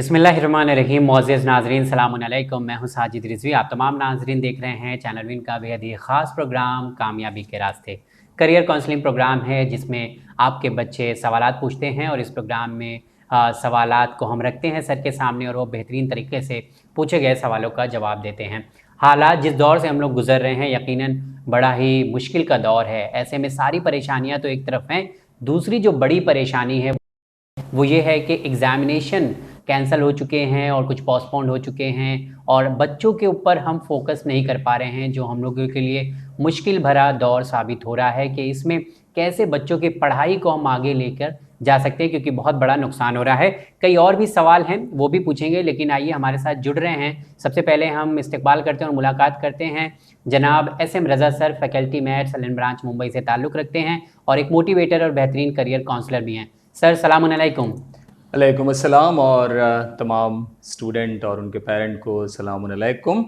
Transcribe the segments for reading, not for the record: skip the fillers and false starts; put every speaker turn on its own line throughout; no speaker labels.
बिस्मिल्लाहिर्रहमानिर्रहीम। मुअज़्ज़िज़ नाज़रीन, सलाम अलैकुम। मैं हूं साजिद रिज़वी। आप तमाम नाज़रीन देख रहे हैं चैनल विन का बेहद ही ख़ास प्रोग्राम कामयाबी के रास्ते। करियर काउंसलिंग प्रोग्राम है जिसमें आपके बच्चे सवालात पूछते हैं और इस प्रोग्राम में सवालात को हम रखते हैं सर के सामने और वो बेहतरीन तरीके से पूछे गए सवालों का जवाब देते हैं। हालात जिस दौर से हम लोग गुज़र रहे हैं यकीनन बड़ा ही मुश्किल का दौर है। ऐसे में सारी परेशानियाँ तो एक तरफ हैं, दूसरी जो बड़ी परेशानी है वो ये है कि एग्ज़ामिनेशन कैंसिल हो चुके हैं और कुछ पोस्टपोन्ड हो चुके हैं और बच्चों के ऊपर हम फोकस नहीं कर पा रहे हैं, जो हम लोगों के लिए मुश्किल भरा दौर साबित हो रहा है कि इसमें कैसे बच्चों की पढ़ाई को हम आगे लेकर जा सकते हैं, क्योंकि बहुत बड़ा नुकसान हो रहा है। कई और भी सवाल हैं वो भी पूछेंगे, लेकिन आइए हमारे साथ जुड़ रहे हैं। सबसे पहले हम इस्तकबाल करते हैं और मुलाकात करते हैं जनाब SM Raza sir, faculty maths, Salem branch Mumbai से ताल्लुक़ रखते हैं और एक मोटिवेटर और बेहतरीन करियर काउंसलर भी हैं। सर सलाम अलैकुम।
अलैकुम अस्सलाम और तमाम स्टूडेंट और उनके पेरेंट को सलाम अलैकुम।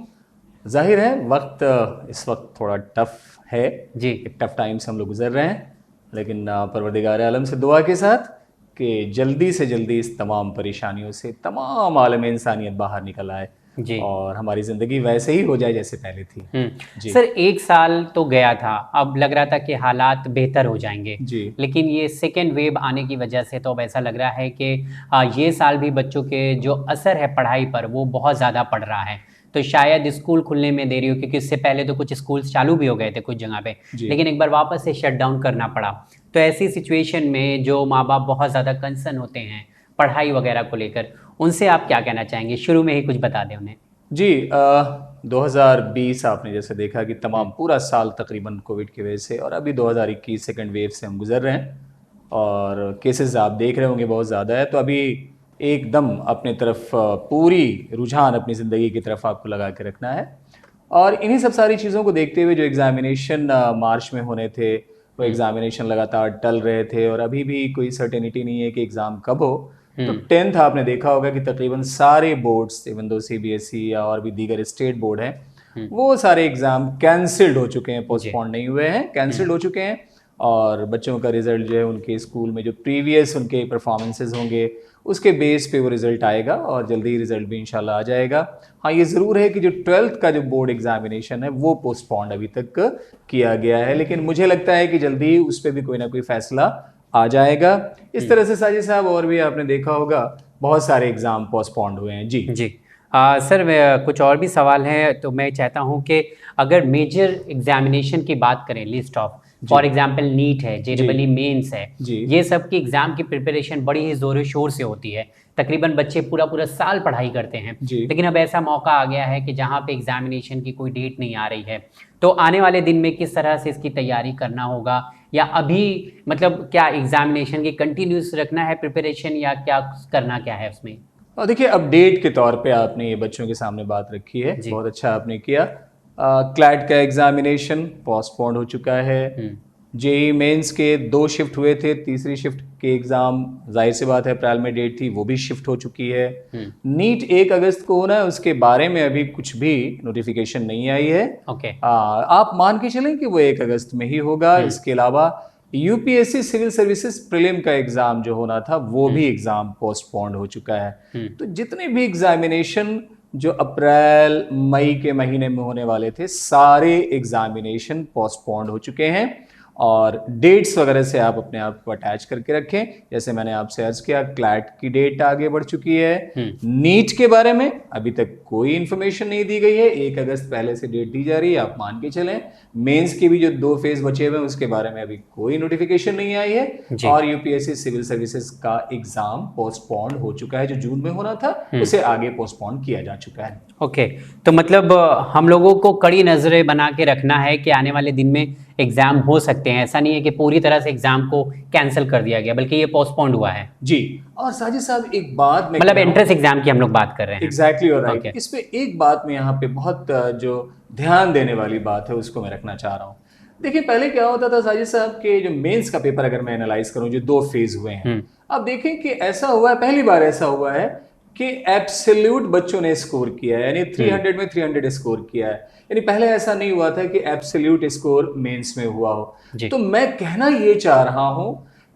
ज़ाहिर है वक्त इस वक्त थोड़ा टफ़ है
जी
एक टफ़ टाइम से हम लोग गुज़र रहे हैं, लेकिन परवरदिगार आलम से दुआ के साथ कि जल्दी से जल्दी इस तमाम परेशानियों से तमाम आलम इंसानियत बाहर निकल आए
जी।
और हमारी ज़िंदगी वैसे ही हो जाए जैसे पहले थी। जी
सर एक साल तो गया था, अब लग रहा था कि हालात बेहतर हो जाएंगे,
जी
लेकिन ये सेकेंड वेव आने की वजह से तो अब ऐसा लग रहा है कि ये साल भी बच्चों के जो असर है पढ़ाई पर वो बहुत ज़्यादा पड़ रहा है। तो शायद स्कूल खुलने में देरी हो, क्योंकि इससे पहले तो कुछ स्कूल चालू भी हो गए थे कुछ जगह पे,
जी
लेकिन एक बार वापस से शट डाउन करना पड़ा। तो ऐसी सिचुएशन में जो माँ बाप बहुत ज़्यादा कंसर्न होते हैं पढ़ाई वगैरह को लेकर, उनसे आप क्या कहना चाहेंगे? शुरू में ही कुछ बता दें उन्हें।
जी 2020 आपने जैसे देखा कि
हम्म,
तमाम पूरा साल तकरीबन कोविड की वजह से, और अभी 2021 सेकेंड वेव से हम गुजर रहे हैं और केसेस आप देख रहे होंगे बहुत ज़्यादा है। तो अभी एकदम अपने तरफ पूरी रुझान अपनी ज़िंदगी की तरफ आपको लगा के रखना है। और इन्हीं सब सारी चीज़ों को देखते हुए जो एग्ज़ामिनेशन मार्च में होने थे, वो
हम्म,
एग्ज़ामिनेशन लगातार टल रहे थे और अभी भी कोई सर्टेनिटी नहीं है कि एग्ज़ाम कब हो। तो
हम्म,
10th आपने देखा होगा कि तकरीबन सारे बोर्ड्स, इवन दो CBSE या और भी दीगर स्टेट बोर्ड हैं,
हम्म,
वो सारे एग्ज़ाम कैंसिल्ड हो चुके हैं,
जी।
पोस्टपोन नहीं हुए हैं,
हम्म,
कैंसिल्ड हो चुके हैं। और बच्चों का रिजल्ट जो है उनके स्कूल में जो प्रीवियस उनके परफॉर्मेंसेज होंगे उसके बेस पे वो रिज़ल्ट आएगा और जल्दी रिज़ल्ट भी इंशाल्लाह आ जाएगा। हाँ, ये ज़रूर है कि जो 12th का जो बोर्ड एग्जामिनेशन है वो पोस्टपोन्ड अभी तक किया गया है, लेकिन मुझे लगता है कि जल्दी उस पर भी कोई ना कोई फैसला आ जाएगा। इस तरह से साजिद साहब और भी आपने देखा होगा बहुत सारे एग्ज़ाम पोस्टपोन्ड हुए हैं। जी
जी। सर कुछ और भी सवाल हैं, तो मैं चाहता हूँ कि अगर मेजर एग्जामिनेशन की बात करें, लिस्ट ऑफ
जी
फॉर एग्जांपल नीट है,
जी
JEE मेंस है,
जी
ये सब की एग्ज़ाम की प्रिपरेशन बड़ी ही ज़ोर शोर से होती है। तकरीबन बच्चे पूरा पूरा साल पढ़ाई करते हैं,
जी
लेकिन अब ऐसा मौका आ गया है कि जहाँ पे एग्जामिनेशन की कोई डेट नहीं आ रही है। तो आने वाले दिन में किस तरह से इसकी तैयारी करना होगा, या अभी मतलब क्या एग्जामिनेशन की कंटिन्यूस रखना है प्रिपरेशन, या क्या करना क्या है उसमें?
और देखिए अपडेट के तौर पे आपने ये बच्चों के सामने बात रखी है,
जी।
बहुत अच्छा आपने किया। क्लैट का एग्जामिनेशन पोस्टपोन्ड हो चुका है।
हम्म।
जेई मेंस के 2 शिफ्ट हुए थे, तीसरी शिफ्ट के एग्ज़ाम जाहिर सी बात है अप्रैल में डेट थी वो भी शिफ्ट हो चुकी है।
हम्म।
नीट 1 अगस्त को होना है, उसके बारे में अभी कुछ भी नोटिफिकेशन नहीं आई है।
ओके।
आप मान के चलें कि वो 1 अगस्त में ही होगा।
हम्म।
इसके अलावा यूपीएससी सिविल सर्विसेज प्रीलिम का एग्ज़ाम जो होना था वो भी एग्ज़ाम पोस्टपोन्ड हो चुका है।
हम्म।
तो जितने भी एग्जामिनेशन जो अप्रैल मई के महीने में होने वाले थे सारे एग्जामिनेशन पोस्टपोन्ड हो चुके हैं। और डेट्स वगैरह से आप अपने आप को अटैच करके रखें। जैसे मैंने आपसे अर्ज किया, क्लैट की डेट आगे बढ़ चुकी है। नीट के बारे में अभी तक कोई इंफॉर्मेशन नहीं दी गई है, 1 अगस्त पहले से डेट दी जा रही है, आप मान के चलें। मेंस के भी जो 2 फेज बचे हुए हैं उसके बारे में अभी कोई नोटिफिकेशन नहीं आई है।
जी।
और यूपीएससी सिविल सर्विसेज का एग्जाम पोस्टपोन्ड हो चुका है, जो जून में होना था उसे आगे पोस्टपोन्ड किया जा चुका है।
ओके। तो मतलब हम लोगों को कड़ी नज़रें बना के रखना है कि आने वाले दिन में एग्ज़ाम हो सकते हैं। ऐसा नहीं है कि पूरी तरह से एग्ज़ाम को कैंसिल कर दिया गया, बल्कि ये पोस्टपोन्ड हुआ है।
जी, और साजिद साहब एक बात मैं कह
मतलब
रहा हूँ,
एंट्रेंस एग्ज़ाम की हम लोग बात कर रहे हैं।
एग्जैक्टली और राइट,
ओके।
इस पे एक बात में यहाँ पे बहुत जो ध्यान देने वाली बात है उसको मैं रखना चाह रहा हूँ। देखिए पहले क्या होता था साजिद साहब के जो मेंस का पेपर अगर मैं एनालाइज करूँ जो 2 फेज हुए हैं,
हम्म।
अब देखें कि ऐसा हुआ है, पहली बार ऐसा हुआ है कि एब्सोल्यूट बच्चों ने स्कोर किया है, यानी 300 में 300 स्कोर किया है। यानी पहले ऐसा नहीं हुआ था कि एब्सोल्यूट स्कोर मेंस में हुआ हो।
जी।
तो मैं कहना ये चाह रहा हूं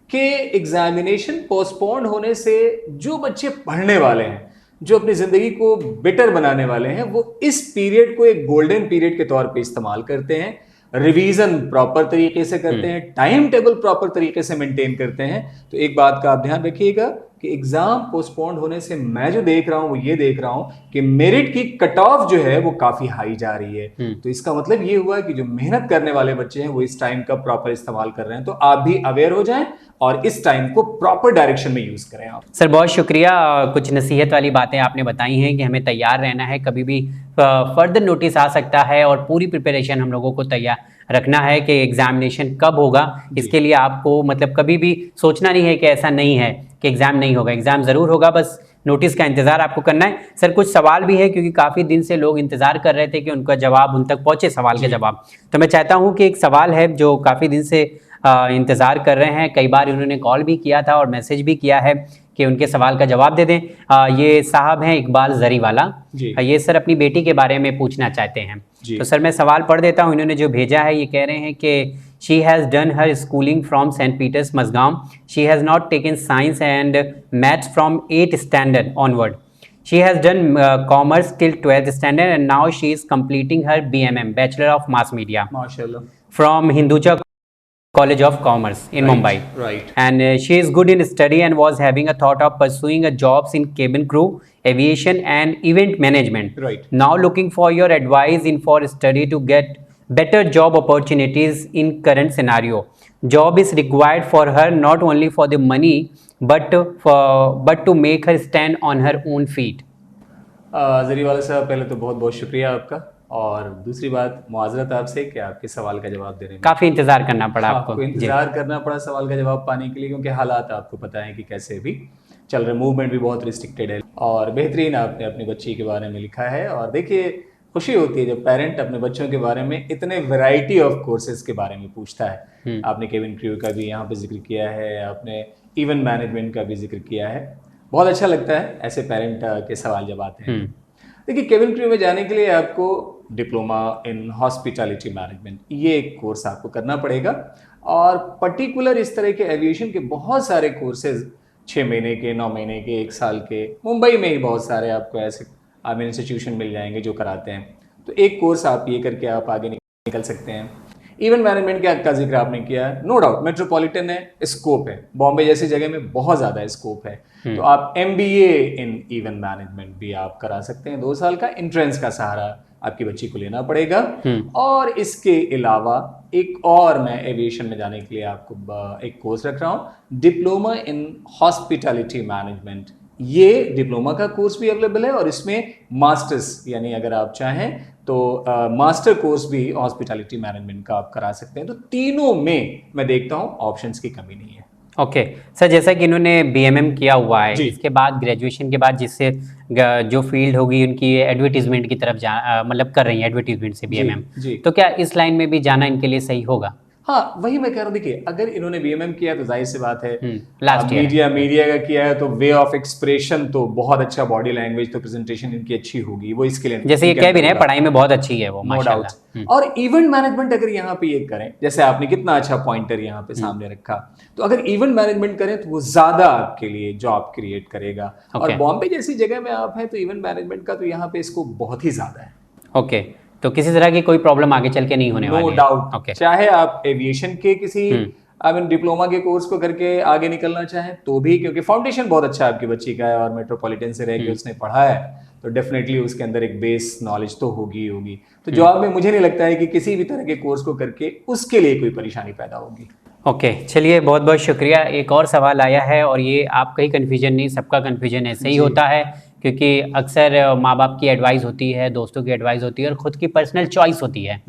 कि एग्जामिनेशन पोस्टपोन्ड होने से जो बच्चे पढ़ने वाले हैं, जो अपनी ज़िंदगी को बेटर बनाने वाले हैं, वो इस पीरियड को एक गोल्डन पीरियड के तौर पे इस्तेमाल करते हैं, रिवीजन प्रॉपर तरीके से करते हैं, टाइम टेबल प्रॉपर तरीके से मेंटेन करते हैं। तो एक बात का आप ध्यान रखिएगा कि एग्जाम पोस्टपोन्ड होने से मैं जो देख रहा हूं वो ये देख रहा हूं कि मेरिट की कट ऑफ जो है वो काफी हाई जा रही है। तो इसका मतलब ये हुआ कि जो मेहनत करने वाले बच्चे हैं वो इस टाइम का प्रॉपर इस्तेमाल कर रहे हैं। तो आप भी अवेयर हो जाएं और इस टाइम को प्रॉपर डायरेक्शन में यूज करें आप।
सर बहुत शुक्रिया, कुछ नसीहत वाली बातें आपने बताई हैं कि हमें तैयार रहना है, कभी भी फर्दर नोटिस आ सकता है और पूरी प्रिपरेशन हम लोगों को तैयार रखना है कि एग्जामिनेशन कब होगा। इसके लिए आपको मतलब कभी भी सोचना नहीं है कि ऐसा नहीं है कि एग्ज़ाम नहीं होगा, एग्ज़ाम ज़रूर होगा, बस नोटिस का इंतज़ार आपको करना है। सर कुछ सवाल भी है क्योंकि काफ़ी दिन से लोग इंतज़ार कर रहे थे कि उनका जवाब उन तक पहुँचे, सवाल के जवाब। तो मैं चाहता हूँ कि एक सवाल है जो काफ़ी दिन से इंतज़ार कर रहे हैं, कई बार उन्होंने कॉल भी किया था और मैसेज भी किया है कि उनके सवाल का जवाब दे दें। ये साहब हैं इकबाल जरीवाला, ये सर अपनी बेटी के बारे में पूछना चाहते हैं। तो सर मैं सवाल पढ़ देता हूँ, इन्होंने जो भेजा है ये कह रहे हैं कि she has done her schooling from Saint Peter's Mazgaon, she has not taken science and maths from 8th standard onward, she has done commerce till 12th standard and now she is completing her BMM, Bachelor of Mass Media,
माशाल्लाह,
from Hinduja College of Commerce in Mumbai.
Right.
And she is good in study and was having a thought of pursuing a jobs in cabin crew, aviation and event management.
Right.
Now looking for your advice in for study to get better job opportunities in current scenario. Job is required for her not only for the money but to make her stand on her own feet.
Zariwala साहब पहले तो बहुत बहुत शुक्रिया आपका, और दूसरी बात मुआज़रत आपसे कि आपके सवाल का जवाब देने में
काफ़ी इंतज़ार करना पड़ा
आपको इंतज़ार करना पड़ा सवाल का जवाब पाने के लिए, क्योंकि हालात आपको पता है कि कैसे भी चल रहे, मूवमेंट भी बहुत रिस्ट्रिक्टेड है। और बेहतरीन आपने अपनी बच्ची के बारे में लिखा है, और देखिए खुशी होती है जब पेरेंट अपने बच्चों के बारे में इतने वैरायटी ऑफ कोर्सेज के बारे में पूछता है। आपने केबिन क्रू का भी यहाँ पे जिक्र किया है, आपने इवेंट मैनेजमेंट का भी जिक्र किया है, बहुत अच्छा लगता है ऐसे पेरेंट के सवाल जब आते हैं। देखिए केबिन क्रू में जाने के लिए आपको डिप्लोमा इन हॉस्पिटैलिटी मैनेजमेंट ये एक कोर्स आपको करना पड़ेगा, और पर्टिकुलर इस तरह के एविएशन के बहुत सारे कोर्सेज 6 महीने के, 9 महीने के, 1 साल के, मुंबई में ही बहुत सारे आपको ऐसे इंस्टीट्यूशन मिल जाएंगे जो कराते हैं। तो एक कोर्स आप ये करके आप आगे निकल सकते हैं। इवेंट मैनेजमेंट का जिक्र आपने किया, नो डाउट मेट्रोपॉलिटन है, स्कोप है, बॉम्बे जैसी जगह में बहुत ज़्यादा स्कोप है। तो आप MBA इन इवेंट मैनेजमेंट भी आप करा सकते हैं, 2 साल का एंट्रेंस का सहारा आपकी बच्ची को लेना पड़ेगा। और इसके अलावा एक और मैं एविएशन में जाने के लिए आपको एक कोर्स रख रहा हूँ, डिप्लोमा इन हॉस्पिटैलिटी मैनेजमेंट। ये डिप्लोमा का कोर्स भी अवेलेबल है, और इसमें मास्टर्स यानी अगर आप चाहें तो मास्टर कोर्स भी हॉस्पिटैलिटी मैनेजमेंट का आप करा सकते हैं। तो तीनों में मैं देखता हूँ ऑप्शंस की कमी नहीं है।
ओके सर, जैसा कि इन्होंने BMM किया हुआ है, इसके बाद ग्रेजुएशन के बाद जिससे जो फील्ड होगी उनकी एडवर्टीजमेंट की तरफ मतलब कर रही है एडवर्टीजमेंट से BMM, तो क्या इस लाइन में भी जाना इनके लिए सही होगा?
हाँ, वही मैं कह रहा हूँ। देखिए अगर इन्होंने BMM किया तो जाहिर सी बात है,
लास्ट
मीडिया का किया है तो वे ऑफ एक्सप्रेशन तो बहुत अच्छा, बॉडी लैंग्वेज तो प्रेजेंटेशन इनकी अच्छी होगी, वो इसके लिए
जैसे ये कह भी रहे हैं पढ़ाई में बहुत अच्छी है वो,
नो डाउट। और इवेंट मैनेजमेंट अगर यहाँ पे ये करें, जैसे आपने कितना अच्छा पॉइंटर यहाँ पे सामने रखा, तो अगर इवेंट मैनेजमेंट करें तो वो ज्यादा आपके लिए जॉब क्रिएट करेगा। और बॉम्बे जैसी जगह में आप हैं तो इवेंट मैनेजमेंट का तो यहाँ पे इसको बहुत ही ज्यादा है।
ओके, तो किसी तरह की कोई प्रॉब्लम आगे चल के नहीं होने वाली है।
No doubt. चाहे आप एविएशन के किसी डिप्लोमा के कोर्स को करके आगे निकलना चाहें तो भी, क्योंकि फाउंडेशन बहुत अच्छा आपकी बच्ची का है और मेट्रोपॉलिटन से रह के उसने पढ़ा है, तो डेफिनेटली उसके अंदर एक बेस नॉलेज तो होगी ही होगी। तो जॉब में मुझे नहीं लगता है कि किसी भी तरह के कोर्स को करके उसके लिए कोई परेशानी पैदा होगी।
ओके, चलिए बहुत बहुत शुक्रिया। एक और सवाल आया है, और ये आपका ही कन्फ्यूजन नहीं, सबका कन्फ्यूजन ऐसे ही होता है, क्योंकि अक्सर माँ बाप की एडवाइस होती है, दोस्तों की एडवाइस होती है और ख़ुद की पर्सनल चॉइस होती है।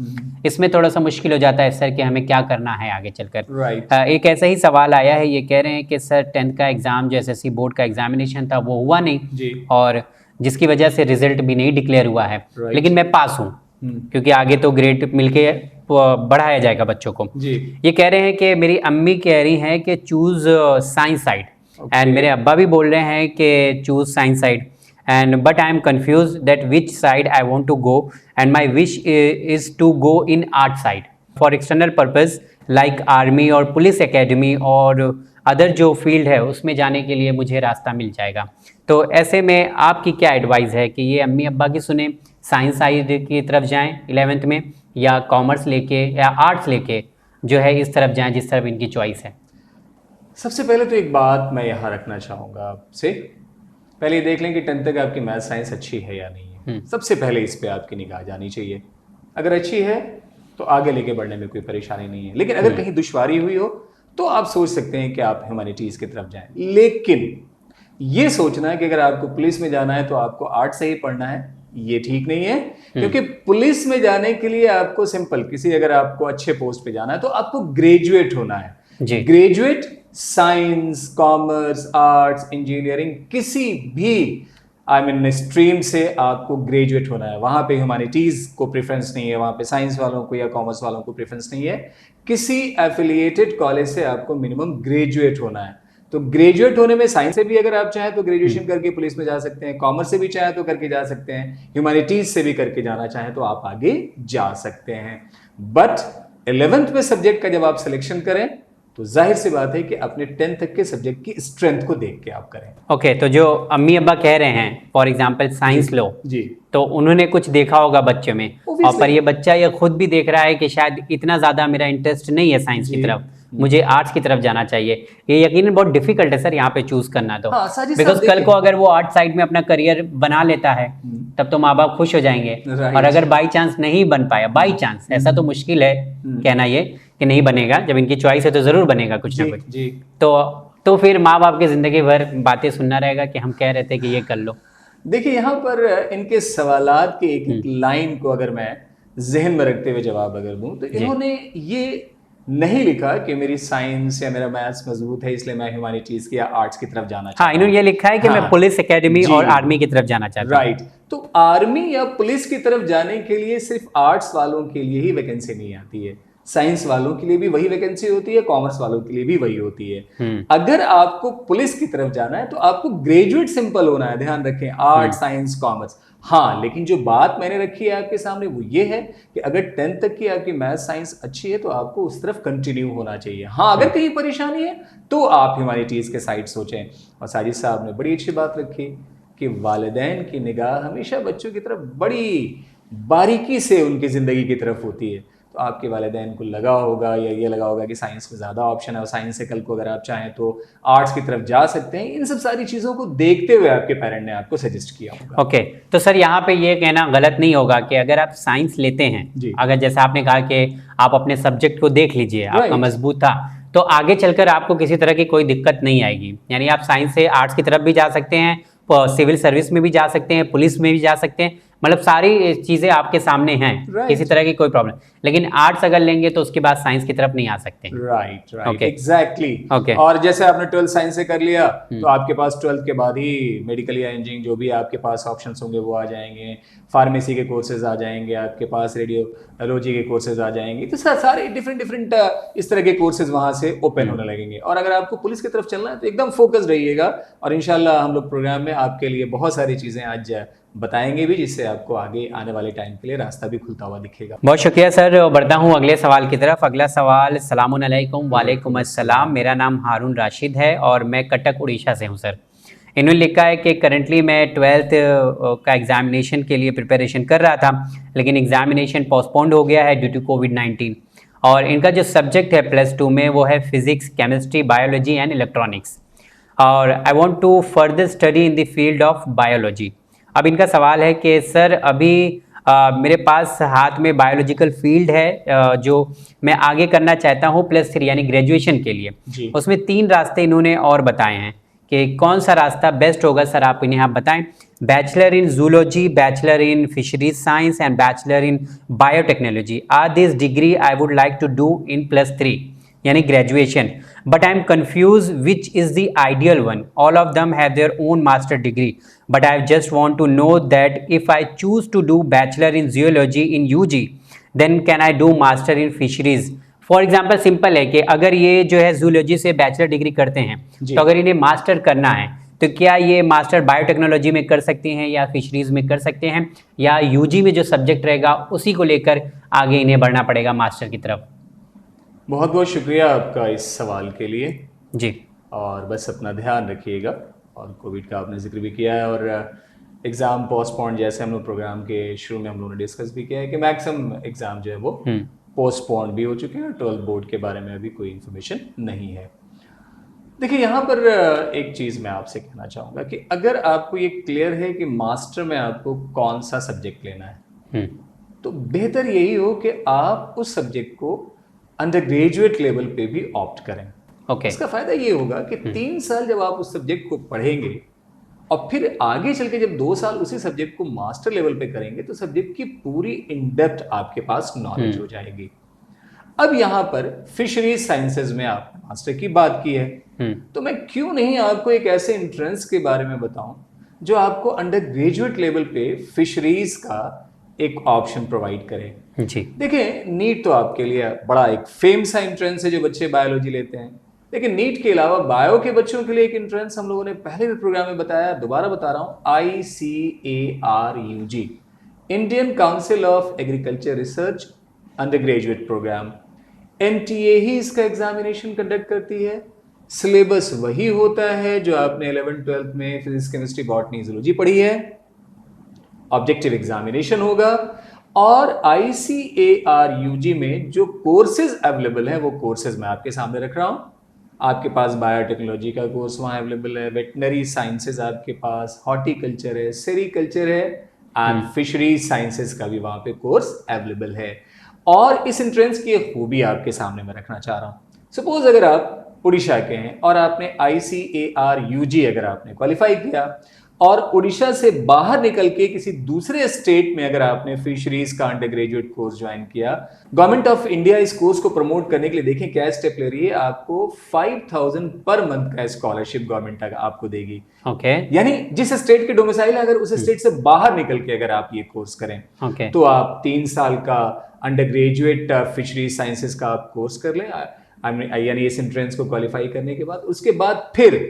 इसमें थोड़ा सा मुश्किल हो जाता है सर कि हमें क्या करना है आगे चलकर। एक ऐसा ही सवाल आया है, ये कह रहे हैं कि सर 10th का एग्ज़ाम जो SSC बोर्ड का एग्जामिनेशन था वो हुआ नहीं, और जिसकी वजह से रिजल्ट भी नहीं डिक्लेयर हुआ है, लेकिन मैं पास हूँ, क्योंकि आगे तो ग्रेड मिलके बढ़ाया जाएगा बच्चों को। ये कह रहे हैं कि मेरी अम्मी कह रही हैं कि चूज़ साइंस साइड, एंड मेरे अब्बा भी बोल रहे हैं कि choose science side, and but I am confused that which side I want to go, and my wish is to go in art side for external purpose like army और police academy और other जो field है उसमें जाने के लिए मुझे रास्ता मिल जाएगा। तो ऐसे में आपकी क्या एडवाइस है कि ये अम्मी अब्बा की सुने, साइंस साइड की तरफ जाएं 11th में, या कॉमर्स लेके या आर्ट्स लेके जो है इस तरफ जाएं जिस तरफ इनकी चॉइस है?
सबसे पहले तो एक बात मैं यहाँ रखना चाहूँगा आपसे, पहले ये देख लें कि 10th तक आपकी मैथ साइंस अच्छी है या नहीं है। सबसे पहले इस पे आपकी निगाह जानी चाहिए। अगर अच्छी है तो आगे लेके बढ़ने में कोई परेशानी नहीं है, लेकिन अगर कहीं दुश्वारी हुई हो तो आप सोच सकते हैं कि आप ह्यूमैनिटीज़ की तरफ जाएं। लेकिन ये सोचना है कि अगर आपको पुलिस में जाना है तो आपको आर्ट से ही पढ़ना है, ये ठीक नहीं है। क्योंकि पुलिस में जाने के लिए आपको सिंपल, किसी अगर आपको अच्छे पोस्ट पे जाना है तो आपको ग्रेजुएट होना है
जी।
Graduate science, commerce, arts, engineering, किसी भी स्ट्रीम से आपको ग्रेजुएट होना है। वहां पे ह्यूमैनिटीज को प्रेफरेंस नहीं है, वहां पे साइंस वालों को या कॉमर्स वालों को प्रेफरेंस नहीं है। किसी एफिलिएटेड कॉलेज से आपको मिनिमम ग्रेजुएट होना है। तो ग्रेजुएट होने में साइंस से भी अगर आप चाहें तो ग्रेजुएशन करके पुलिस में जा सकते हैं, कॉमर्स से भी चाहें तो करके जा सकते हैं, ह्यूमैनिटीज से भी करके जाना चाहें तो आप आगे जा सकते हैं। बट 11th में सब्जेक्ट का जब आप सिलेक्शन करें तो जाहिर सी बात है कि अपने 10th तक के सब्जेक्ट की स्ट्रेंथ को देख के आप करें।
ओके, तो जो अम्मी अब्बा कह रहे हैं फॉर एग्जांपल साइंस लो
जी,
तो उन्होंने कुछ देखा होगा बच्चों में, और
Obviously।
पर ये बच्चा ये खुद भी देख रहा है कि शायद इतना ज़्यादा मेरा इंटरेस्ट नहीं है साइंस की तरफ, मुझे आर्ट्स की तरफ जाना चाहिए। ये यकीनन बहुत डिफिकल्ट है सर यहाँ पे चूज करना, तो
हाँ, साजिद
बिकॉज
साहब
कल
देखिए।
को अगर वो आर्ट साइड में अपना करियर बना लेता है तब तो माँ बाप खुश हो जाएंगे।
Right।
और अगर बाई चांस नहीं बन पाया, बाई चांस, ऐसा तो मुश्किल है कहना ये कि नहीं बनेगा, जब इनकी चॉइस है तो जरूर बनेगा कुछ ना
जी,
कुछ।
जी।
तो फिर माँ बाप की जिंदगी भर बातें सुनना रहेगा कि हम कह रहे थे कि ये कर लो।
देखिए यहाँ पर इनके सवालात के एक एक लाइन को अगर मैं जहन में रखते हुए जवाब अगर दूं तो इन्होंने ये नहीं लिखा कि मेरी साइंस या मेरा मैथ्स मजबूत है इसलिए मैं ह्यूमैनिटीज की या आर्ट्स की तरफ जाना चाहता
हाँ, इन्होंने ये लिखा है कि मैं पुलिस एकेडमी और आर्मी की तरफ जाना चाहता हूँ।
राइट। तो आर्मी या पुलिस की तरफ जाने के लिए सिर्फ आर्ट्स वालों के लिए ही वैकेंसी नहीं आती है, साइंस वालों के लिए भी वही वैकेंसी होती है, कॉमर्स वालों के लिए भी वही होती है। अगर आपको पुलिस की तरफ जाना है तो आपको ग्रेजुएट सिंपल होना है, ध्यान रखें, आर्ट, साइंस, कॉमर्स। हाँ, लेकिन जो बात मैंने रखी है आपके सामने वो ये है कि अगर 10th तक की आपकी मैथ साइंस अच्छी है तो आपको उस तरफ कंटिन्यू होना चाहिए। हाँ, अगर कहीं परेशानी है तो आप ह्यूमैनिटीज के साइड सोचें। और साजिद साहब ने बड़ी अच्छी बात रखी कि वालिदैन की निगाह हमेशा बच्चों की तरफ बड़ी बारीकी से उनकी ज़िंदगी की तरफ होती है। तो आपके वालिदैन को लगा होगा या ये लगा होगा कि साइंस में ज़्यादा ऑप्शन है और साइंस से कल को अगर आप चाहें तो आर्ट्स की तरफ जा सकते हैं। इन सब सारी चीज़ों को देखते हुए आपके पेरेंट ने आपको सजेस्ट किया होगा।
ओके, तो सर यहाँ पे ये कहना गलत नहीं होगा कि अगर आप साइंस लेते हैं, अगर जैसा आपने कहा कि आप अपने सब्जेक्ट को देख लीजिए, आपका मजबूत था, तो आगे चलकर आपको किसी तरह की कोई दिक्कत नहीं आएगी। यानी आप साइंस से आर्ट्स की तरफ भी जा सकते हैं, सिविल सर्विस में भी जा सकते हैं, पुलिस में भी जा सकते हैं, मतलब सारी चीजें आपके सामने हैं, किसी तरह की कोई प्रॉब्लम। लेकिन आर्ट्स अगर लेंगे तो उसके बाद साइंस की तरफ नहीं आ सकते।
Right, exactly. और जैसे आपने 12th साइंस से कर लिया तो आपके पास 12th के बाद ही मेडिकल या इंजीनियरिंग जो भी आपके पास ऑप्शंस होंगे वो आ जाएंगे, फार्मेसी के कोर्सेज आ जाएंगे, आपके पास रेडियोलॉजी के कोर्सेज आ जाएंगे। तो सारे डिफरेंट इस तरह के कोर्सेज वहां से ओपन होने लगेंगे। और अगर आपको पुलिस की तरफ चलना है तो एकदम फोकस रहिएगा, और इंशाल्लाह हम लोग प्रोग्राम में आपके लिए बहुत सारी चीजें आज बताएंगे भी, जिससे आपको आगे आने वाले टाइम के लिए रास्ता भी खुलता हुआ दिखेगा।
बहुत शुक्रिया सर। बढ़ता हूँ अगले सवाल की तरफ। अगला सवाल, अस्सलाम वालेकुम। वालेकुम अस्सलाम। मेरा नाम हारून राशिद है और मैं कटक उड़ीसा से हूँ सर। इन्होंने लिखा है कि करंटली मैं 12th का एग्जामिनेशन के लिए प्रिपरेशन कर रहा था, लेकिन एग्जामिनेशन पोस्टपोन्ड हो गया है ड्यू टू कोविड-19। और इनका जो सब्जेक्ट है +2 में वो है physics, chemistry, biology and electronics, और I want to further study in the field of biology. अब इनका सवाल है कि सर अभी मेरे पास हाथ में बायोलॉजिकल फील्ड है जो मैं आगे करना चाहता हूँ +3 यानी ग्रेजुएशन के लिए। उसमें 3 रास्ते इन्होंने और बताए हैं कि कौन सा रास्ता बेस्ट होगा सर, आप इन्हें आप बताएं। Bachelor in zoology, bachelor in fisheries science and bachelor in biotechnology are this degree I would like to do in +3 यानी graduation, but I am confused which is the ideal one. All of them have their own master degree, but I just want to know that if I choose to do bachelor in zoology in UG, then can I do master in fisheries? For example simple है कि अगर ये जो है zoology से bachelor degree करते हैं तो अगर इन्हें मास्टर करना है तो क्या ये मास्टर बायोटेक्नोलॉजी में कर सकते हैं या फिशरीज में कर सकते हैं, या यूजी में जो सब्जेक्ट रहेगा उसी को लेकर आगे इन्हें बढ़ना पड़ेगा मास्टर की तरफ?
बहुत बहुत शुक्रिया आपका इस सवाल के लिए।
जी।
और बस अपना ध्यान रखिएगा। और कोविड का आपने जिक्र भी किया है, और एग्ज़ाम पोस्टपोन जैसे हम लोग प्रोग्राम के शुरू में हम लोगों ने डिस्कस भी किया है कि मैक्सिमम एग्ज़ाम जो है वो पोस्टपोन भी हो चुके हैं। 12th बोर्ड के बारे में अभी कोई इन्फॉर्मेशन नहीं है। देखिए यहाँ पर एक चीज़ मैं आपसे कहना चाहूँगा कि अगर आपको ये क्लियर है कि मास्टर में आपको कौन सा सब्जेक्ट लेना है, तो बेहतर यही हो कि आप उस सब्जेक्ट को अंडर ग्रेजुएट लेवल पे भी ऑप्ट करें।
ओके।
इसका फायदा ये होगा कि 3 साल जब आप उस सब्जेक्ट को पढ़ेंगे और फिर आगे चल के जब 2 साल उसी सब्जेक्ट को मास्टर लेवल पे करेंगे, तो सब्जेक्ट की पूरी इन डेप्थ आपके पास नॉलेज हो जाएगी। अब यहाँ पर फिशरीज साइंसेज में आपने मास्टर की बात की है, तो मैं क्यों नहीं आपको एक ऐसे एंट्रेंस के बारे में बताऊं जो आपको अंडर ग्रेजुएट लेवल पे फिशरीज का एक ऑप्शन प्रोवाइड करे।
जी।
देखिए, नीट तो आपके लिए बड़ा एक फेमस एंट्रेंस है जो बच्चे बायोलॉजी लेते हैं, लेकिन नीट के अलावा बायो के बच्चों के लिए एक एंट्रेंस हम लोगों ने पहले भी प्रोग्राम में बताया, दोबारा बता रहा हूं, ICARUG, Indian Council of Agriculture Research undergraduate program. NTA ही इसका एग्जामिनेशन कंडक्ट करती है। सिलेबस वही होता है जो आपने 11th 12th में फिजिक्स, केमिस्ट्री, बॉटनी, जूलॉजी पढ़ी है। ऑब्जेक्टिव एग्जामिनेशन होगा, और ICARUG में जो कोर्सेज अवेलेबल हैं वो कोर्सेज मैं आपके सामने रख रहा हूं। आपके पास बायोटेक्नोलॉजी का कोर्स वहाँ अवेलेबल है, वेटनरी साइंसेज आपके पास, हॉर्टिकल्चर है, सेरिकल्चर है, एंड फिशरीज साइंसेज का भी वहाँ पे कोर्स अवेलेबल है। और इस एंट्रेंस की एक खूबी आपके सामने मैं रखना चाह रहा हूँ। सपोज अगर आप उड़ीसा के हैं और आपने ICARUG अगर आपने क्वालिफाई किया, और उड़ीसा से बाहर निकल के किसी दूसरे स्टेट में अगर आपने फिशरीज का अंडर ग्रेजुएट कोर्स ज्वाइन किया, गवर्नमेंट ऑफ इंडिया इस कोर्स को प्रमोट करने के लिए देखें क्या स्टेप ले रही है, आपको 5000 पर मंथ का स्कॉलरशिप गवर्नमेंट आपको देगी।
ओके।
यानी जिस स्टेट के डोमिसाइल है, अगर उस स्टेट से बाहर निकल के अगर आप ये कोर्स करें, तो आप 3 साल का अंडर ग्रेजुएट फिशरीज साइंसेज का आप कोर्स कर लें, यानी इस एंट्रेंस को क्वालिफाई करने के बाद, उसके बाद फिर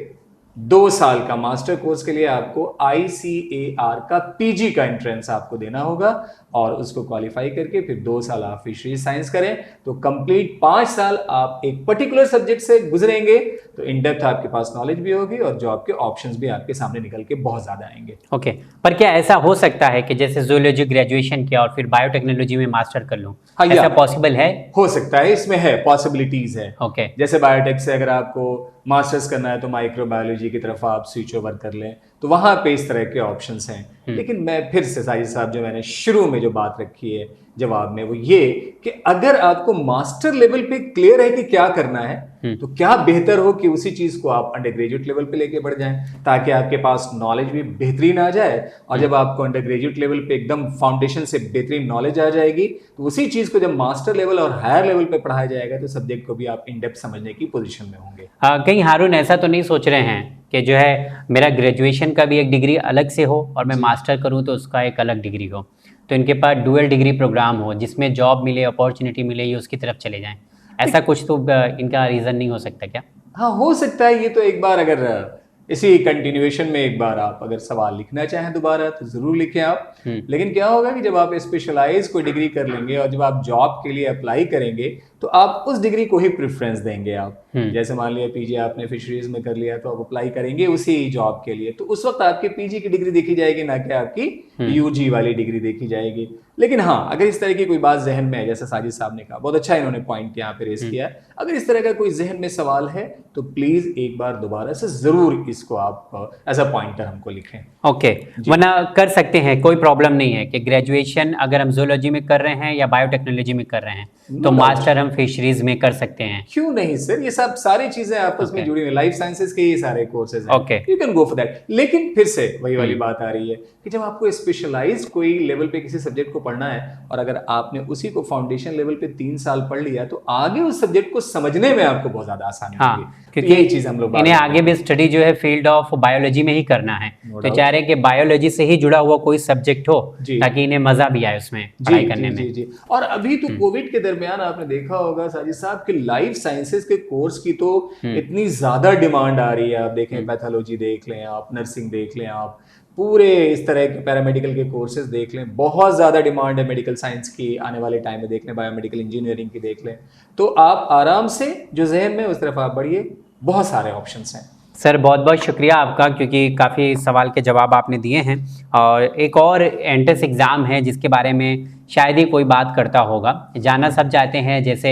2 साल का मास्टर कोर्स के लिए आपको ICAR का PG का एंट्रेंस आपको देना होगा, और उसको क्वालिफाई करके फिर 2 साल आप फिशरीज साइंस करें, तो कंप्लीट 5 साल आप एक पर्टिकुलर सब्जेक्ट से गुजरेंगे, तो इन डेप्थ आपके पास नॉलेज भी होगी और जॉब के ऑप्शंस भी आपके सामने निकल के बहुत ज्यादा आएंगे।
ओके। पर क्या ऐसा हो सकता है कि जैसे जूलॉजी ग्रेजुएशन किया और फिर बायोटेक्नोलॉजी में मास्टर कर लूं, ऐसा पॉसिबल है?
हो सकता है, इसमें है, पॉसिबिलिटीज है।
ओके।
जैसे बायोटेक से अगर आपको मास्टर्स करना है तो माइक्रोबायोलॉजी की तरफ आप स्विच ओवर कर लें, तो वहां पे इस तरह के ऑप्शंस हैं। लेकिन मैं फिर से साजिद साहब, जो मैंने शुरू में जो बात रखी है जवाब में, वो ये कि अगर आपको मास्टर लेवल पे क्लियर है कि क्या करना है, तो क्या बेहतर हो कि उसी चीज को आप अंडर ग्रेजुएट लेवल पे लेके बढ़ जाएं, ताकि आपके पास नॉलेज भी बेहतरीन आ जाए, और जब आपको अंडर ग्रेजुएट लेवल पे एकदम फाउंडेशन से बेहतरीन नॉलेज आ जाएगी, तो उसी चीज को जब मास्टर लेवल और हायर लेवल पे पढ़ाया जाएगा, तो सब्जेक्ट को भी आप इन डेप्थ समझने की पोजीशन में होंगे।
कहीं हारून ऐसा तो नहीं सोच रहे हैं कि जो है मेरा ग्रेजुएशन का भी एक डिग्री अलग से हो और मैं मास्टर करूं तो उसका एक अलग डिग्री हो, तो इनके पास डुअल डिग्री प्रोग्राम हो जिसमें जॉब मिले, अपॉर्चुनिटी मिले, ये उसकी तरफ चले जाएं, ऐसा कुछ तो इनका रीज़न नहीं हो सकता क्या?
हाँ, हो सकता है। ये तो एक बार अगर इसी कंटिन्यूएशन में एक बार आप अगर सवाल लिखना चाहें दोबारा, तो जरूर लिखें आप। लेकिन क्या होगा कि जब आप स्पेशलाइज कोई डिग्री कर लेंगे और जब आप जॉब के लिए अप्लाई करेंगे, तो आप उस डिग्री को ही प्रेफरेंस देंगे। आप जैसे मान लिया PG आपने फिशरीज में कर लिया, तो आप अप्लाई करेंगे उसी जॉब के लिए, तो उस वक्त आपकी PG की डिग्री देखी जाएगी, ना कि आपकी UG वाली डिग्री देखी जाएगी। लेकिन हाँ, अगर इस तरह की कोई बात जहन में है, जैसा साजिद साहब ने कहा, बहुत अच्छा इन्होंने पॉइंट यहाँ पे रेज किया है, अगर इस तरह का कोई जहन में सवाल है, तो प्लीज एक बार दोबारा से जरूर इसको आप एज अ पॉइंटर हमको लिखें।
ओके। वरना कर सकते हैं, कोई प्रॉब्लम नहीं है कि ग्रेजुएशन अगर हम जूलॉजी में कर रहे हैं या बायोटेक्नोलॉजी में कर रहे हैं, तो मास्टर हम फिशरीज में कर सकते हैं।
क्यों नहीं सर, ये सब सारी चीजें आपस में जुड़ी हुई, लाइफ साइंसेज के ये सारे कोर्सेज हैं, you can go for that. लेकिन फिर से वही वाली बात आ रही है कि जब आपको स्पेशलाइज्ड कोई लेवल पे किसी सब्जेक्ट को पढ़ना है, और अगर आपने उसी को फाउंडेशन लेवल पे 3 साल पढ़ लिया, तो आगे उस सब्जेक्ट को समझने में आपको बहुत ज्यादा आसानी होगी।
क्योंकि
यही चीज हम लोग
इन्हें आगे भी स्टडी जो है फील्ड ऑफ बायोलॉजी में ही करना है, तो चाह रहे हैं कि बायोलॉजी से ही जुड़ा हुआ कोई सब्जेक्ट हो, ताकि इन्हें मजा भी आए उसमें पढ़ाई करने में।
जी। और अभी तो कोविड के दरमियान आपने देखा होगा साजिद साहब कि लाइफ साइंसेज के कोर्स की तो इतनी ज्यादा डिमांड आ रही है। आप देखें, पैथोलॉजी देख लें आप, नर्सिंग देख लें आप, पूरे इस तरह के पैरामेडिकल के कोर्सेज देख लें, बहुत ज़्यादा डिमांड है मेडिकल साइंस की, आने वाले टाइम में देख लें, बायोमेडिकल इंजीनियरिंग की देख लें, तो आप आराम से जो जहन में उस तरफ आप बढ़िए, बहुत सारे ऑप्शंस हैं।
सर बहुत बहुत शुक्रिया आपका, क्योंकि काफ़ी सवाल के जवाब आपने दिए हैं। और एक और एंट्रेंस एग्ज़ाम है जिसके बारे में शायद ही कोई बात करता होगा, जानना सब चाहते हैं। जैसे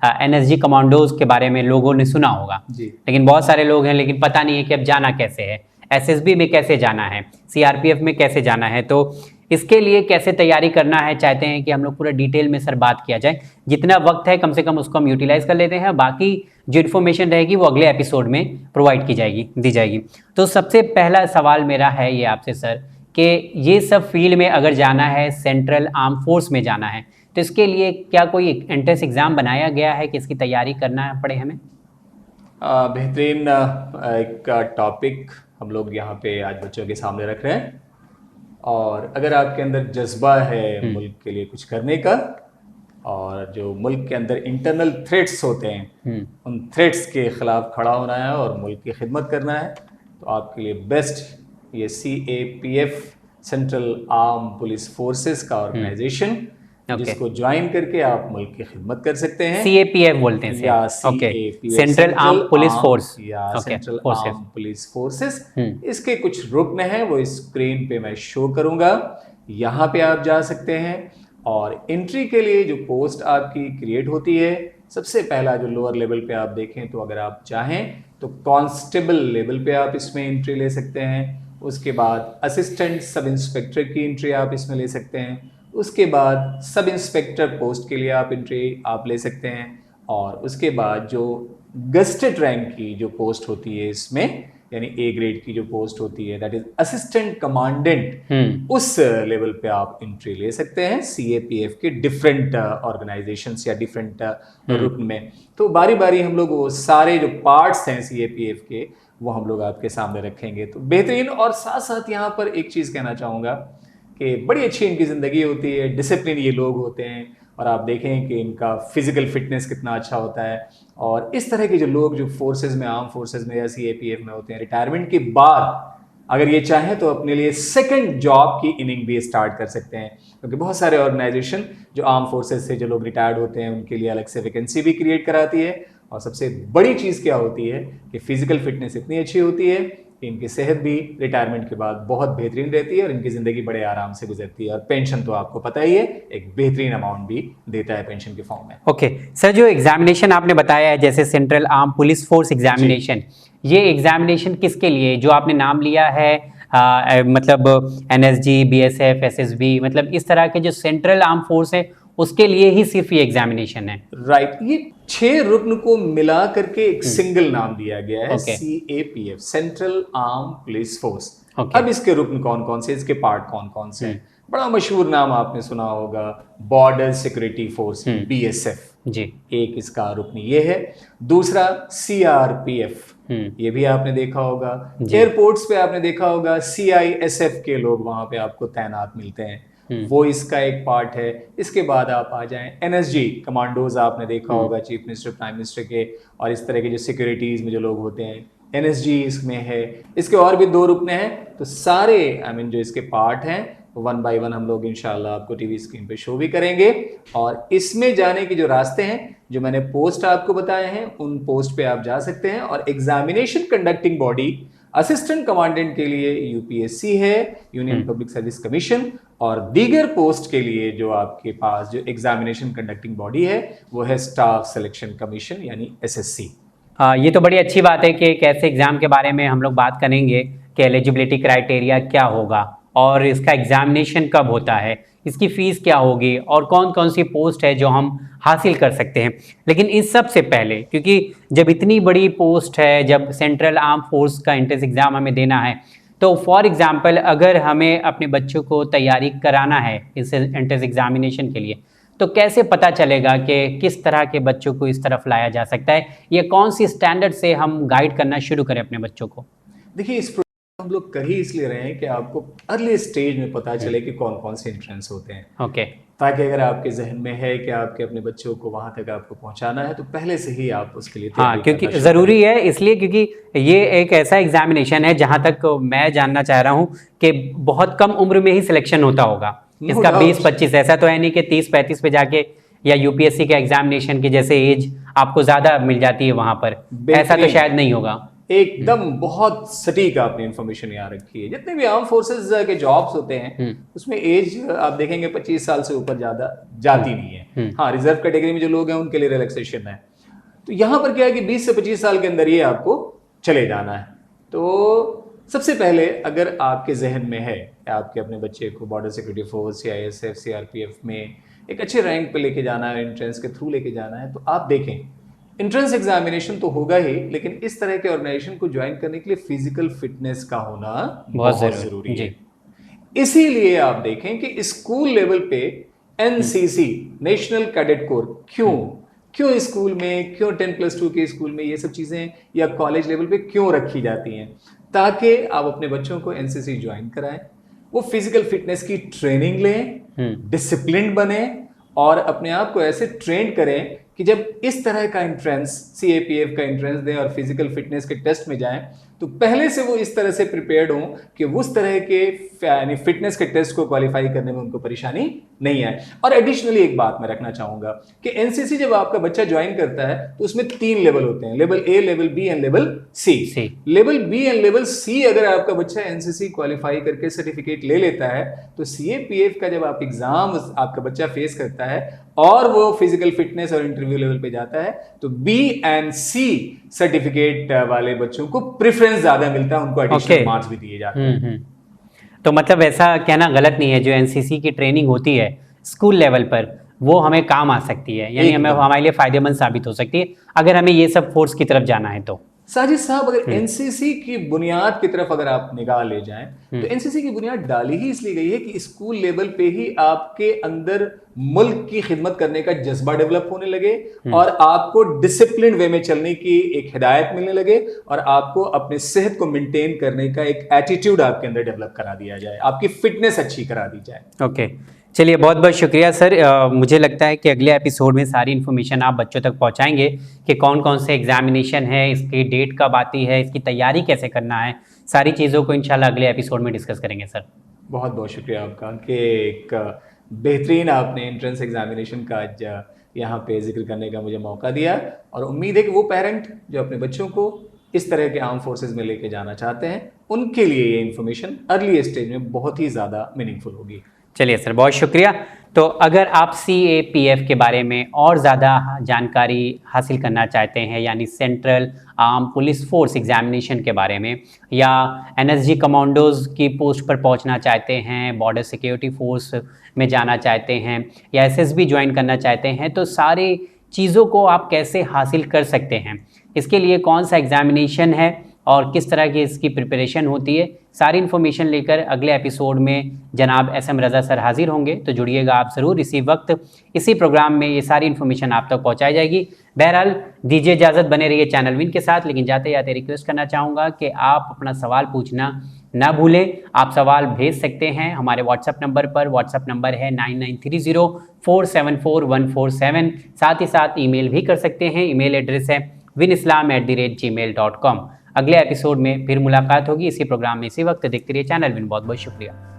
एनएसजी कमांडोज के बारे में लोगों ने सुना होगा
जी।
लेकिन बहुत सारे लोग हैं लेकिन पता नहीं है कि अब जाना कैसे है, एसएसबी में कैसे जाना है, सीआरपीएफ में कैसे जाना है, तो इसके लिए कैसे तैयारी करना है, चाहते हैं कि हम लोग पूरा डिटेल में सर बात किया जाए। जितना वक्त है कम से कम उसको हम यूटिलाइज कर लेते हैं, बाकी जो इन्फॉर्मेशन रहेगी वो अगले एपिसोड में प्रोवाइड की जाएगी, दी जाएगी। तो सबसे पहला सवाल मेरा है ये आपसे सर, कि ये सब फील्ड में अगर जाना है, सेंट्रल आर्म फोर्स में जाना है, तो इसके लिए क्या कोई एंट्रेंस एग्ज़ाम बनाया गया है कि इसकी तैयारी करना पड़े हमें?
बेहतरीन एक टॉपिक हम लोग यहाँ पे आज बच्चों के सामने रख रहे हैं। और अगर आपके अंदर जज्बा है मुल्क के लिए कुछ करने का, और जो मुल्क के अंदर इंटरनल थ्रेट्स होते हैं उन थ्रेट्स के खिलाफ खड़ा होना है और मुल्क की खिदमत करना है, तो आपके लिए बेस्ट ये CAPF central arm police forces का ऑर्गेनाइजेशन, जिसको ज्वाइन करके आप मुल्क की खिदमत कर सकते हैं।
CAPF बोलते हैं
या
CAPF, central arm police force
या सेंट्रल आर्म पुलिस फोर्सेस। इसके कुछ रुकन हैं, वो स्क्रीन पे मैं शो करूंगा, यहाँ पे आप जा सकते हैं। और एंट्री के लिए जो पोस्ट आपकी क्रिएट होती है, सबसे पहला जो लोअर लेवल पे आप देखें तो अगर आप चाहें तो कांस्टेबल लेवल पे आप इसमें एंट्री ले सकते हैं। उसके बाद असिस्टेंट सब इंस्पेक्टर की एंट्री आप इसमें ले सकते हैं। उसके बाद सब इंस्पेक्टर पोस्ट के लिए आप एंट्री आप ले सकते हैं। और उसके बाद जो गस्टेड रैंक की जो पोस्ट होती है इसमें, यानी A ग्रेड की जो पोस्ट होती है, दैट इज असिस्टेंट कमांडेंट, उस लेवल पे आप एंट्री ले सकते हैं CAPF के डिफरेंट ऑर्गेनाइजेशंस या डिफरेंट रुकन में। तो बारी बारी हम लोग वो सारे जो पार्ट्स हैं CAPF के, वो हम लोग आपके सामने रखेंगे। तो बेहतरीन। और साथ साथ यहाँ पर एक चीज़ कहना चाहूँगा कि बड़ी अच्छी इनकी ज़िंदगी होती है, डिसिप्लिन ये लोग होते हैं, और आप देखें कि इनका फिजिकल फिटनेस कितना अच्छा होता है। और इस तरह के जो लोग जो फोर्सेज में, आर्म फोर्सेज में या CAPF में होते हैं, रिटायरमेंट के बाद अगर ये चाहें तो अपने लिए सेकंड जॉब की इनिंग भी स्टार्ट कर सकते हैं, क्योंकि बहुत सारे ऑर्गेनाइजेशन जो आर्म फोर्सेज से जो लोग रिटायर्ड होते हैं उनके लिए अलग से वैकेंसी भी क्रिएट कराती है। और सबसे बड़ी चीज़ क्या होती है कि फिजिकल फिटनेस इतनी अच्छी होती है कि इनकी सेहत भी रिटायरमेंट के बाद बहुत बेहतरीन रहती है और इनकी ज़िंदगी बड़े आराम से गुजरती है। और पेंशन तो आपको पता ही है, एक बेहतरीन अमाउंट भी देता है पेंशन के फॉर्म में।
ओके सर, जो एग्जामिनेशन आपने बताया है जैसे central arm police force examination, ये एग्जामिनेशन किसके लिए, जो आपने नाम लिया है मतलब NSG, BSF, SSB, मतलब इस तरह के जो सेंट्रल आर्म फोर्स है उसके लिए ही सिर्फ ये एग्जामिनेशन है?
राइट, ये 6 रुकन को मिला करके एक सिंगल नाम दिया गया है, CAPF central arm police force. अब इसके रुकन कौन कौन से, इसके पार्ट कौन कौन से हैं? बड़ा मशहूर नाम आपने सुना होगा, बॉर्डर सिक्योरिटी फोर्स, BSF जी, एक इसका रुकन ये है। दूसरा CRPF, ये भी आपने देखा होगा। एयरपोर्ट्स पे आपने देखा होगा CISF के लोग वहां पे आपको तैनात मिलते हैं, वो इसका एक पार्ट है। इसके बाद आप आ जाएं NSG कमांडोज, आपने देखा होगा चीफ मिनिस्टर, प्राइम मिनिस्टर के, और इस तरह के जो सिक्योरिटीज में जो लोग होते हैं, NSG इसमें है। इसके और भी 2 रुकने हैं, तो सारे जो इसके पार्ट हैं वन बाय वन हम लोग इंशाल्लाह आपको टीवी स्क्रीन पे शो भी करेंगे। और इसमें जाने के जो रास्ते हैं, जो मैंने पोस्ट आपको बताए हैं, उन पोस्ट पे आप जा सकते हैं। और examination conducting body assistant commandant के लिए UPSC है, यूनियन पब्लिक सर्विस कमीशन, और दीगर पोस्ट के लिए जो आपके पास जो एग्जामिनेशन कंडक्टिंग बॉडी है वो है स्टाफ सिलेक्शन कमीशन यानी SSC।
ये तो बड़ी अच्छी बात है कि एक ऐसे एग्ज़ाम के बारे में हम लोग बात करेंगे कि एलिजिबिलिटी क्राइटेरिया क्या होगा और इसका एग्जामिनेशन कब होता है, इसकी फ़ीस क्या होगी और कौन कौन सी पोस्ट है जो हम हासिल कर सकते हैं। लेकिन इस सब से पहले, क्योंकि जब इतनी बड़ी पोस्ट है, जब सेंट्रल आर्म फोर्स का एंट्रेंस एग्ज़ाम हमें देना है, तो फॉर एग्ज़ाम्पल अगर हमें अपने बच्चों को तैयारी कराना है इस एंट्रेंस एग्जामिनेशन के लिए, तो कैसे पता चलेगा कि किस तरह के बच्चों को इस तरफ लाया जा सकता है, या कौन सी स्टैंडर्ड से हम गाइड करना शुरू करें अपने बच्चों को?
देखिए, इस हम लोग कर ही इसलिए रहे हैं कि आपको अर्ली स्टेज में पता चले कि कौन कौन से एंट्रेंस होते हैं।
ओके।
ताकि अगर आपके जहन में है कि आपके अपने बच्चों को वहाँ तक आपको पहुँचाना है तो पहले से ही आप उसके लिए
हाँ,
तैयारी
क्योंकि
करना शुरू
ज़रूरी है इसलिए क्योंकि ये एक ऐसा एग्जामिनेशन है जहाँ तक मैं जानना चाह रहा हूँ कि बहुत कम उम्र में ही सिलेक्शन होता होगा।
No
इसका
doubt.
20-25 ऐसा तो है नहीं कि 30-35 पे जाके या यूपीएससी के एग्जामिनेशन की जैसे एज आपको ज़्यादा मिल जाती है वहाँ पर, ऐसा तो
बेहतरीन।
शायद नहीं होगा।
एकदम बहुत सटीक आपने इन्फॉर्मेशन यहाँ रखी है। जितने भी आर्म फोर्सेस के जॉब्स होते हैं उसमें एज आप देखेंगे 25 साल से ऊपर ज्यादा जाती नहीं है। हाँ, रिजर्व कैटेगरी में जो लोग हैं उनके लिए रिलैक्सेशन है। तो यहाँ पर क्या है कि 20 से 25 साल के अंदर ये आपको चले जाना है। तो सबसे पहले अगर आपके जहन में है कि आपके अपने बच्चे को बॉर्डर सिक्योरिटी फोर्स या ASF CRPF में एक अच्छे रैंक पे लेके जाना है, एंट्रेंस के थ्रू लेके जाना है, तो आप देखें एंट्रेंस एग्जामिनेशन तो होगा ही, लेकिन इस तरह के ऑर्गेनाइजेशन को ज्वाइन करने के लिए फिजिकल फिटनेस का होना बहुत जरूरी है। इसीलिए आप देखें कि स्कूल लेवल पे NCC नेशनल कैडेट कोर क्यों स्कूल में, क्यों 10+2 के स्कूल में ये सब चीजें या कॉलेज लेवल पे क्यों रखी जाती हैं, ताकि आप अपने बच्चों को NCC ज्वाइन कराएं, वो फिजिकल फिटनेस की ट्रेनिंग लें, डिसिप्लिन बने और अपने आप को ऐसे ट्रेन करें कि जब इस तरह का एंट्रेंस CAPF का एंट्रेंस दें और फिजिकल फिटनेस के टेस्ट में जाएं तो पहले से वो इस तरह से प्रिपेयर्ड हों कि उस तरह के यानी फिटनेस के टेस्ट को क्वालिफाई करने में उनको परेशानी नहीं आए। और एडिशनली एक बात मैं रखना चाहूंगा कि NCC जब आपका बच्चा ज्वाइन करता है तो उसमें 3 लेवल होते हैं, level A, level B and level C। Level B and level C अगर आपका बच्चा NCC क्वालिफाई करके सर्टिफिकेट ले लेता है तो CAPF का जब आप एग्जाम आपका बच्चा फेस करता है और वो फिजिकल फिटनेस और इंटरव्यू लेवल पे जाता है तो B एंड C सर्टिफिकेट वाले बच्चों को प्रेफरेंस ज्यादा मिलता है, उनको एडिशनल मार्क्स भी दिए जाते हैं।
तो मतलब ऐसा कहना गलत नहीं है, जो NCC की ट्रेनिंग होती है स्कूल लेवल पर वो हमें काम आ सकती है, यानी हमें हमारे लिए फायदेमंद साबित हो सकती है अगर हमें ये सब फोर्स की तरफ जाना है। तो
साजिद साहब, अगर NCC की बुनियाद की तरफ अगर आप निगाह ले जाएं तो NCC की बुनियाद डाली ही इसलिए गई है कि स्कूल लेवल पे ही आपके अंदर मुल्क की खिदमत करने का जज्बा डेवलप होने लगे और आपको डिसिप्लिन वे में चलने की एक हिदायत मिलने लगे और आपको अपने सेहत को मेंटेन करने का एक एटीट्यूड आपके अंदर डेवलप करा दिया जाए, आपकी फिटनेस अच्छी करा दी जाए।
ओके, चलिए बहुत बहुत शुक्रिया सर। मुझे लगता है कि अगले एपिसोड में सारी इन्फॉर्मेशन आप बच्चों तक पहुंचाएंगे कि कौन कौन से एग्जामिनेशन है, इसकी डेट कब आती है, इसकी तैयारी कैसे करना है, सारी चीज़ों को इंशाल्लाह अगले एपिसोड में डिस्कस करेंगे सर।
बहुत बहुत शुक्रिया आपका कि एक बेहतरीन आपने एंट्रेंस एग्जामिनेशन का आज यहाँ पे जिक्र करने का मुझे मौका दिया और उम्मीद है कि वो पेरेंट जो अपने बच्चों को इस तरह के आर्म फोर्सेज में लेके जाना चाहते हैं उनके लिए ये इन्फॉर्मेशन अर्ली स्टेज में बहुत ही ज़्यादा मीनिंगफुल होगी।
चलिए सर, बहुत शुक्रिया। तो अगर आप CAPF के बारे में और ज़्यादा जानकारी हासिल करना चाहते हैं, यानी central arm police force examination के बारे में, या NSG कमांडोज़ की पोस्ट पर पहुंचना चाहते हैं, बॉर्डर सिक्योरिटी फोर्स में जाना चाहते हैं या SSB ज्वाइन करना चाहते हैं, तो सारी चीज़ों को आप कैसे हासिल कर सकते हैं, इसके लिए कौन सा एग्जामिनेशन है और किस तरह की इसकी प्रिपरेशन होती है, सारी इन्फॉर्मेशन लेकर अगले एपिसोड में जनाब SM रज़ा सर हाजिर होंगे। तो जुड़िएगा आप ज़रूर इसी वक्त, इसी प्रोग्राम में ये सारी इन्फॉर्मेशन आप तक पहुंचाई जाएगी। बहरहाल दीजिए इजाज़त, बने रहिए चैनल विन के साथ। लेकिन जाते जाते रिक्वेस्ट करना चाहूँगा कि आप अपना सवाल पूछना ना भूलें। आप सवाल भेज सकते हैं हमारे व्हाट्सएप नंबर पर। व्हाट्सएप नंबर है 9930474147। साथ ही साथ ईमेल भी कर सकते हैं। ईमेल एड्रेस है winislam@gmail.com। अगले एपिसोड में फिर मुलाकात होगी इसी प्रोग्राम में इसी वक्त। देखते रहिए चैनल विन। बहुत बहुत शुक्रिया।